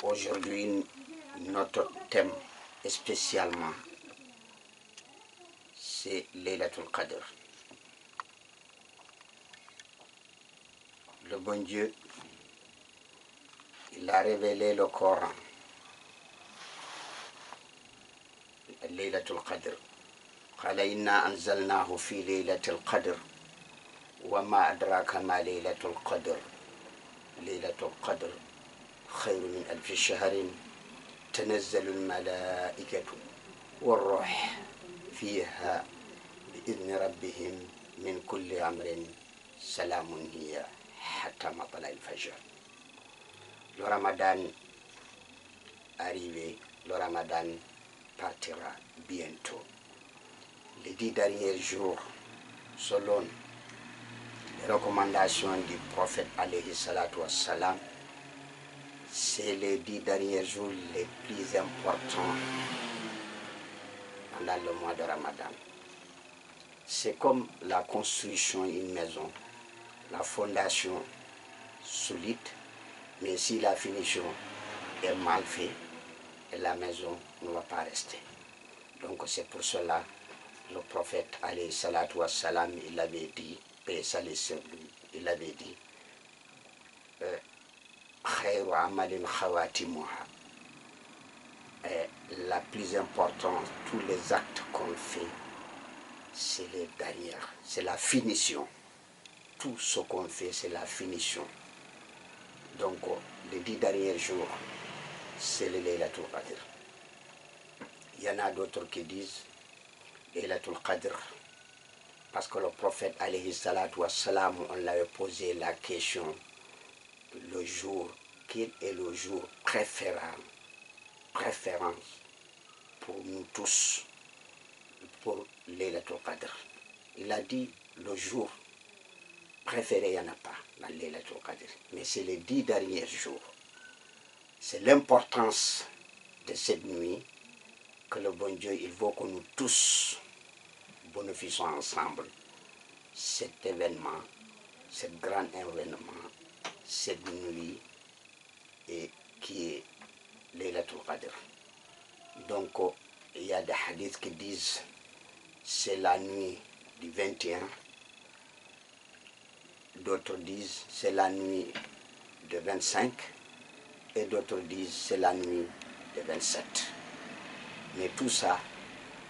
Aujourd'hui, notre thème spécialement, c'est Laylatul Qadr. Le bon Dieu, il a révélé le Coran, Laylatul Qadr. قال إنا أنزلناه في ليلة القدر وما أدراك ما ليلة القدر ليلة القدر خير من 1000 شهر تنزل الملائكة والروح فيها بإذن ربهم من كل أمر سلام هي حتى مطلع الفجر. Le Ramadan arrivé, le Ramadan partira bientôt. Les 10 derniers jours, selon les recommandations du prophète alayhi salatu wassalam, c'est les 10 derniers jours les plus importants pendant le mois de Ramadan. C'est comme la construction d'une maison, la fondation solide, mais si la finition est mal faite, la maison ne va pas rester. Donc c'est pour cela le prophète alayhi salatu wassalam, il avait dit, paix salut sur lui, il avait dit khayru amalin khawatimuha. La plus importante, tous les actes qu'on fait, c'est les dernières, c'est la finition. Tout ce qu'on fait, c'est la finition. Donc, les 10 derniers jours, c'est le Laylatul Qadr. Il y en a d'autres qui disent Laylatul Qadr, parce que le prophète alayhi salatu wassalam, on l'avait posé la question, le jour, quel est le jour préférence pour nous tous, pour Laylatul Qadr. Il a dit le jour préféré, il n'y en a pas dans Laylatul Qadr, mais c'est les 10 derniers jours. C'est l'importance de cette nuit que le bon Dieu, il veut que nous tous bénéficions ensemble cet événement, ce grand événement, cette nuit et qui est Laylatul Qadr. Donc, il y a des hadiths qui disent c'est la nuit du 21, d'autres disent c'est la nuit du 25 et d'autres disent c'est la nuit du 27. Mais tout ça,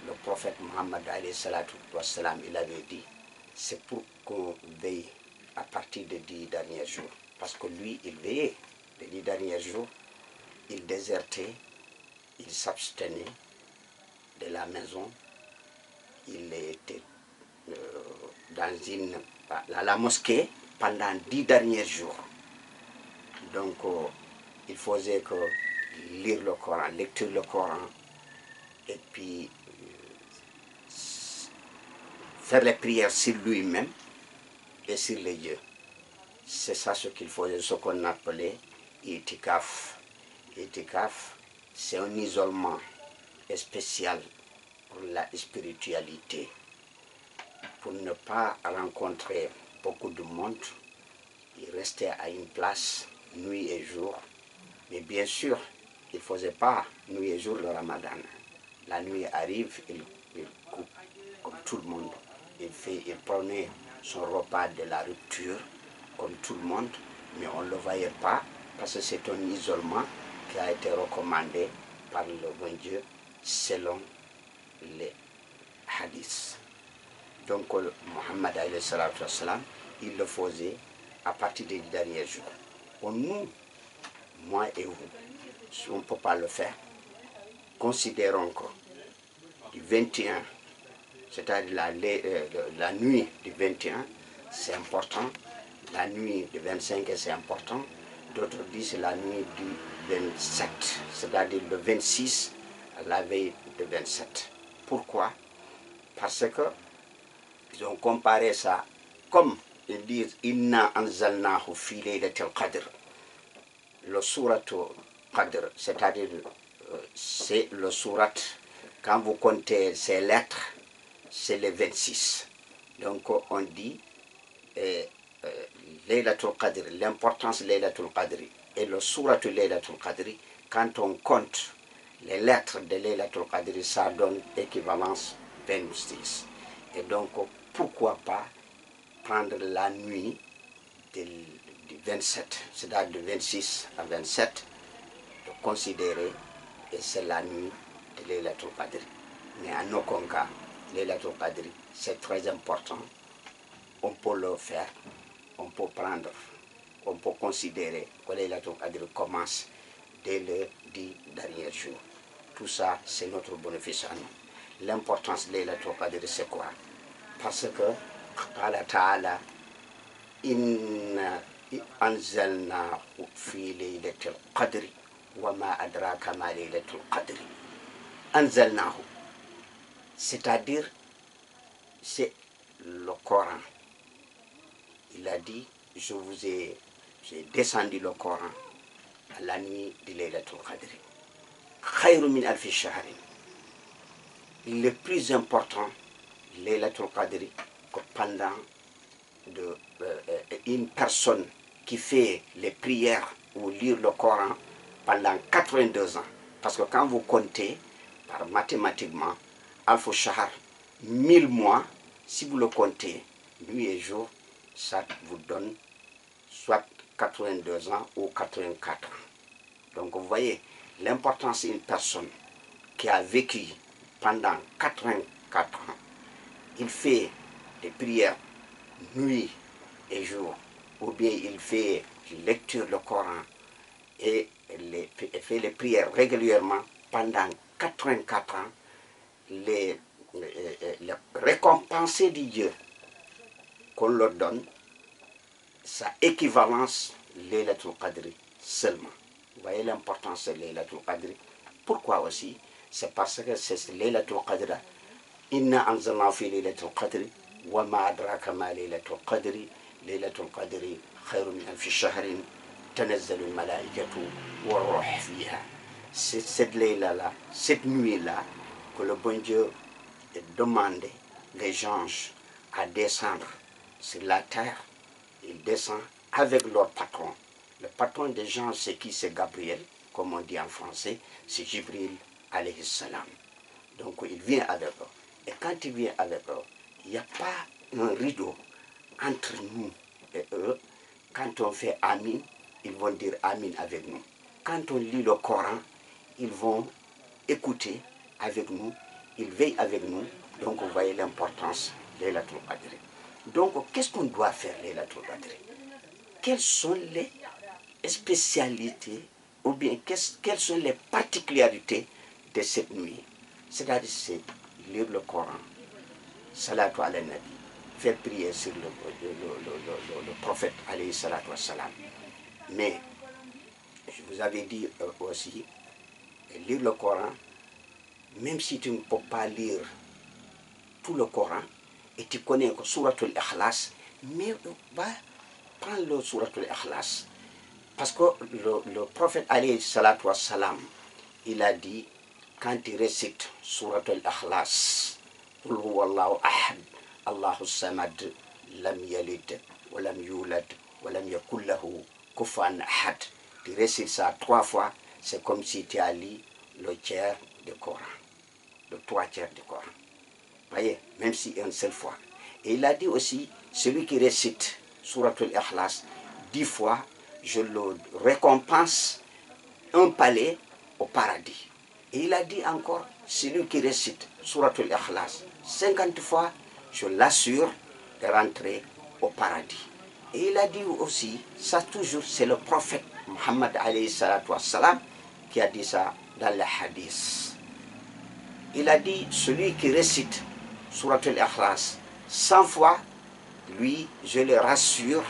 le prophète Muhammad alayhi salatu wassalam, il avait dit, c'est pour qu'on veille à partir des 10 derniers jours. Parce que lui, il veillait les 10 derniers jours, il désertait, il s'abstenait de la maison, il était dans la mosquée pendant 10 derniers jours. Donc, il faisait que lire le Coran, lecture le Coran, et puis faire les prières sur lui-même et sur les dieux. C'est ça ce qu'il faisait, ce qu'on appelait itikaf. Itikaf, c'est un isolement spécial pour la spiritualité. Pour ne pas rencontrer beaucoup de monde, il restait à une place nuit et jour. Mais bien sûr, il ne faisait pas nuit et jour le Ramadan. La nuit arrive, il coupe comme tout le monde. Il prenait son repas de la rupture comme tout le monde, mais on ne le voyait pas parce que c'est un isolement qui a été recommandé par le bon Dieu selon les hadiths. Donc, Muhammad alayhi salatu wassalam, il le faisait à partir des derniers jours. Pour nous, moi et vous, si on ne peut pas le faire, considérons que du 21, c'est-à-dire la nuit du 21, c'est important, la nuit du 25, c'est important, d'autres disent la nuit du 27, c'est-à-dire le 26, la veille du 27. Pourquoi? Parce que ils ont comparé ça comme ils disent Inna anzalnahu fi laylatil qadr. Le sourate Qadr, c'est-à-dire c'est le surat. Quand vous comptez ces lettres, c'est les 26. Donc on dit Laylatul Qadr, l'importance de Laylatul Qadr et le surat de Laylatul Qadr, quand on compte les lettres de Laylatul Qadr, ça donne équivalence 26. Et donc, pourquoi pas prendre la nuit du 27, c'est-à-dire de 26 à 27, de considérer, et c'est la nuit de Laylatul Qadr. Mais en aucun cas, Laylatul Qadr, c'est très important. On peut le faire, on peut prendre, on peut considérer que Laylatul Qadr commence dès le 10 dernier jour. Tout ça, c'est notre bénéfice à nous. L'importance de Laylatul Qadr, c'est quoi? Parce que Allah Ta'ala, inna anzalnahu fi laylatil qadri wa ma adraka ma laylatul qadri. Anzalnahu, c'est-à-dire, c'est le Coran. Il a dit, j'ai descendu le Coran à la nuit de Laylatul Qadri. Khayru min alfi shahrin. Le plus important, Laylatul Qadri, que pendant une personne qui fait les prières ou lire le Coran pendant 82 ans. Parce que quand vous comptez, par mathématiquement, alfu shahr, 1000 mois, si vous le comptez, nuit et jour, ça vous donne soit 82 ans ou 84 ans. Donc vous voyez l'importance d'une personne qui a vécu pendant 84 ans. Il fait des prières nuit et jour, ou bien il fait lecture du Coran et fait les prières régulièrement pendant 84 ans. Les récompenses de Dieu qu'on leur donne, sa équivalence Laylatul Qadr seulement. Vous voyez l'importance de Laylatul Qadr. Pourquoi aussi? C'est parce que c'est Laylatul Qadr. Inna anzalnahu fi Laylatul Qadr wa ma adraka ma Laylatul Qadr. Laylatul Qadr khayrun min alfi shahrin tanazzalu al-malaikatu wa ruh fiha. C'est cette Layla-là, cette nuit-là, que le bon Dieu demande les anges à descendre sur la terre. Ils descendent avec leur patron. Le patron des gens, c'est qui? C'est Gabriel, comme on dit en français, c'est Jibril alayhi salam. Donc il vient avec eux. Et quand il vient avec eux, il n'y a pas un rideau entre nous et eux. Quand on fait Amin, ils vont dire Amin avec nous. Quand on lit le Coran, ils vont écouter avec nous, ils veillent avec nous. Donc vous voyez l'importance de Laylatul Qadr. Donc qu'est-ce qu'on doit faire Laylatul Qadr? Quelles sont les spécialités ou bien quelles sont les particularités de cette nuit? C'est-à-dire c'est lire le Coran, salatu ala nabi, faire prier sur le prophète alayhi salatu wassalam. Mais je vous avais dit aussi, lire le Coran, même si tu ne peux pas lire tout le Coran et tu connais que Suratul Ikhlas, mais va prendre le Suratul Ikhlas. Parce que le prophète alayhi salatu wassalam, il a dit, quand il récite Suratul Ikhlas, Qul huwallahu ahad, Allahu samad, lam yalid, wa lam yulad, wa lam yakul lahu kufuwan ahad. Tu récites ça 3 fois, c'est comme si tu as lu le tiers du Coran, le 3 tiers du Coran. Voyez, même si une seule fois. Et il a dit aussi, celui qui récite Suratul Ikhlas 10 fois, je le récompense un palais au paradis. Et il a dit encore, celui qui récite Suratul Ikhlas 50 fois, je l'assure de rentrer au paradis. Et il a dit aussi, ça toujours, c'est le prophète Muhammad alayhi salatu wassalam qui a dit ça dans le hadith. Il a dit, celui qui récite Suratul Ikhlas 100 fois, lui, je le rassure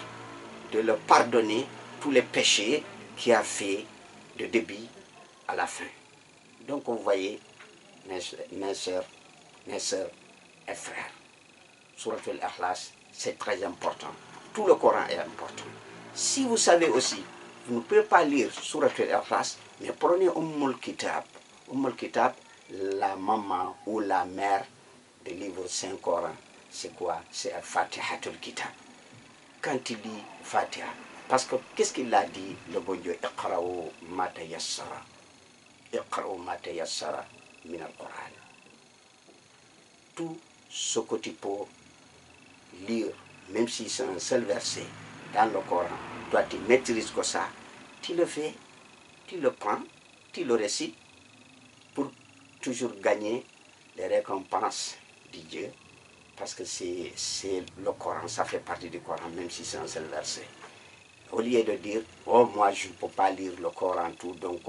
de le pardonner tous les péchés qu'il a fait de début à la fin. Donc vous voyez, mes soeurs et frères, Suratul Ikhlas, c'est très important. Tout le Coran est important. Si vous savez aussi, vous ne pouvez pas lire Suratul Ikhlas, mais prenez Ummul Kitab, Kitab, la maman ou la mère du livre Saint-Coran, c'est quoi? C'est Fatihatul Kitab. Quand il dit Fatiha, parce que qu'est-ce qu'il a dit, le bon Dieu? Iqra'u ma tayassara. Iqra'u ma tayassara min al-Qur'an. Tout ce que tu peux lire, même si c'est un seul verset dans le Coran, toi tu maîtrises que ça, tu le fais, tu le prends, tu le récites pour toujours gagner les récompenses de Dieu, parce que c'est le Coran, ça fait partie du Coran, même si c'est un seul verset. Au lieu de dire, oh moi je ne peux pas lire le Coran tout, donc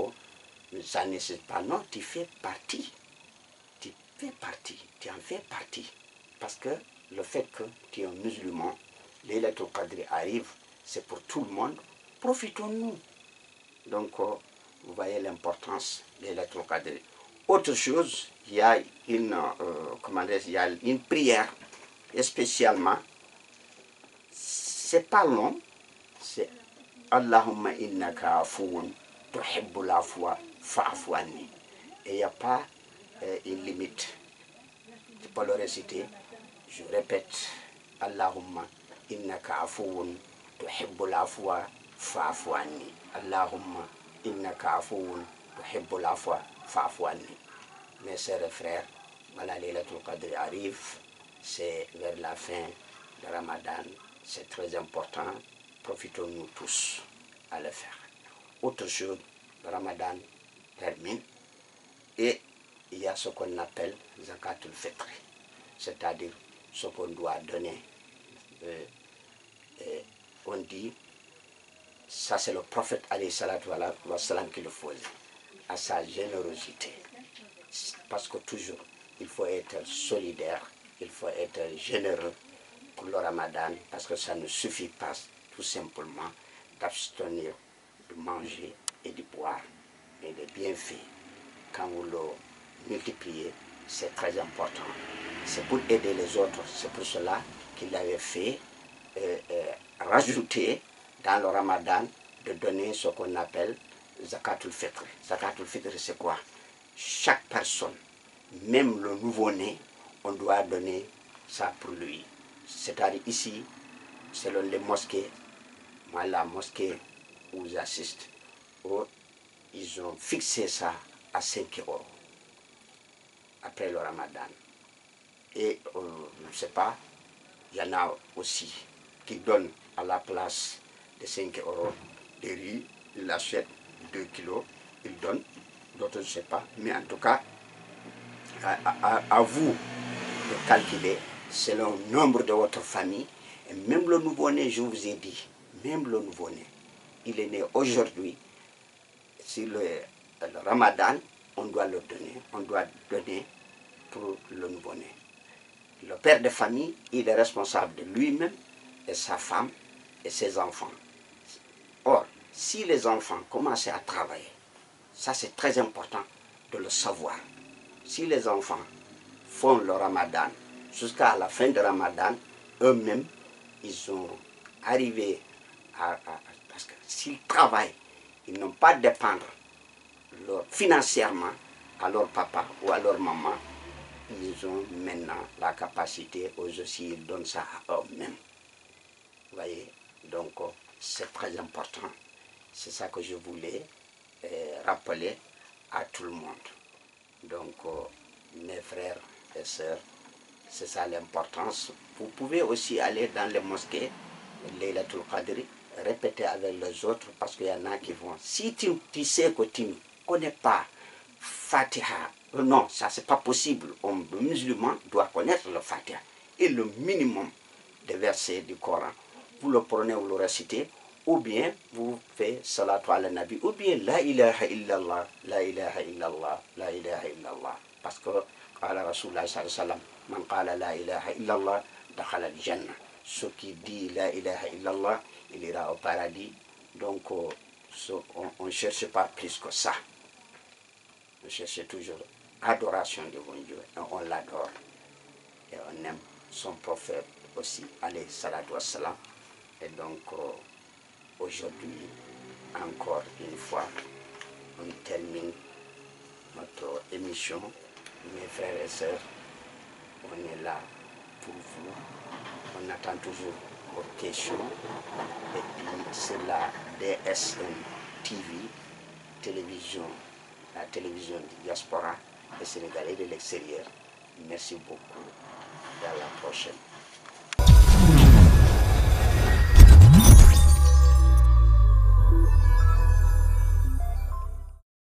ça ne nécessite pas. Non, tu fais partie. Tu fais partie, tu en fais partie. Parce que le fait que tu es un musulman, Laylatul Qadr arrive, c'est pour tout le monde. Profitons-nous. Donc, vous voyez l'importance de Laylatul Qadr. Autre chose, il y a une prière, et spécialement, c'est pas long, c'est Allahumma innaka afuun tuhibbul afwa fa'fu anni. Et il n'y a pas une limite. Tu peux le réciter. Je répète, Allahumma innaka afuun tuhibbul afwa fa'fu anni. Allahumma innaka afuun tuhibbul afwa fa'fu anni. Mes sœurs et frères, voilà, Laylatul Qadr arrive, c'est vers la fin de Ramadan, c'est très important, profitons-nous tous à le faire. Autre chose, le Ramadan termine et il y a ce qu'on appelle Zakatul Fitr, c'est-à-dire ce qu'on doit donner. On dit, ça c'est le prophète alayhi salatu wa salam qui le faisait, à sa générosité. Parce que toujours, il faut être solidaire, il faut être généreux pour le Ramadan, parce que ça ne suffit pas tout simplement d'abstenir de manger et de boire, mais les bienfaits, quand vous le multipliez, c'est très important. C'est pour aider les autres, c'est pour cela qu'il avait fait rajouter dans le Ramadan de donner ce qu'on appelle Zakatul Fitr. Zakatul Fitr, c'est quoi? Chaque personne, même le nouveau-né, on doit donner ça pour lui. C'est-à-dire ici, selon les mosquées, moi la mosquée où j'assiste, ils ont fixé ça à 5 euros après le Ramadan. Et je ne sais pas, il y en a aussi qui donnent à la place de 5 euros des riz, ils achètent 2 kilos, ils donnent, d'autres je ne sais pas, mais en tout cas, à vous de calculer selon le nombre de votre famille. Et même le nouveau-né, je vous ai dit, même le nouveau-né, il est né aujourd'hui, sur le Ramadan, on doit le donner, on doit donner pour le nouveau-né. Le père de famille, il est responsable de lui-même et sa femme et ses enfants. Or, si les enfants commencent à travailler, ça c'est très important de le savoir. Si les enfants font le Ramadan, jusqu'à la fin de Ramadan, eux-mêmes, ils sont arrivés parce que s'ils travaillent, ils n'ont pas à dépendre financièrement à leur papa ou à leur maman. Ils ont maintenant la capacité, eux aussi, ils donnent ça à eux-mêmes. Vous voyez, donc c'est très important. C'est ça que je voulais rappeler à tout le monde. Donc, mes frères et sœurs, c'est ça l'importance. Vous pouvez aussi aller dans les mosquées, Laylatul Qadr, répéter avec les autres, parce qu'il y en a qui vont. Si tu sais que tu ne connais pas Fatiha, non, ça c'est pas possible. Le musulman doit connaître le Fatiha. Et le minimum des versets du Coran, vous le prenez, vous le récitez, ou bien vous faites salatu ala nabi, ou bien la ilaha illallah, la ilaha illallah, la ilaha illallah. Parce que, qala Rasulullah sallallahu alayhi wa sallam, man qala la ilaha illallah, dakhala al-jannah. Ce qui dit la ilaha illallah, il ira au paradis. Donc, on ne cherche pas plus que ça. On cherche toujours adoration de bon Dieu, et on l'adore. Et on aime son prophète aussi, alayhi salatu wassalam. Et donc, aujourd'hui, encore une fois, on termine notre émission. Mes frères et sœurs, on est là pour vous. On attend toujours vos questions. Et puis c'est la DSN TV, la télévision du diaspora et sénégalais de l'extérieur. Merci beaucoup. Et à la prochaine.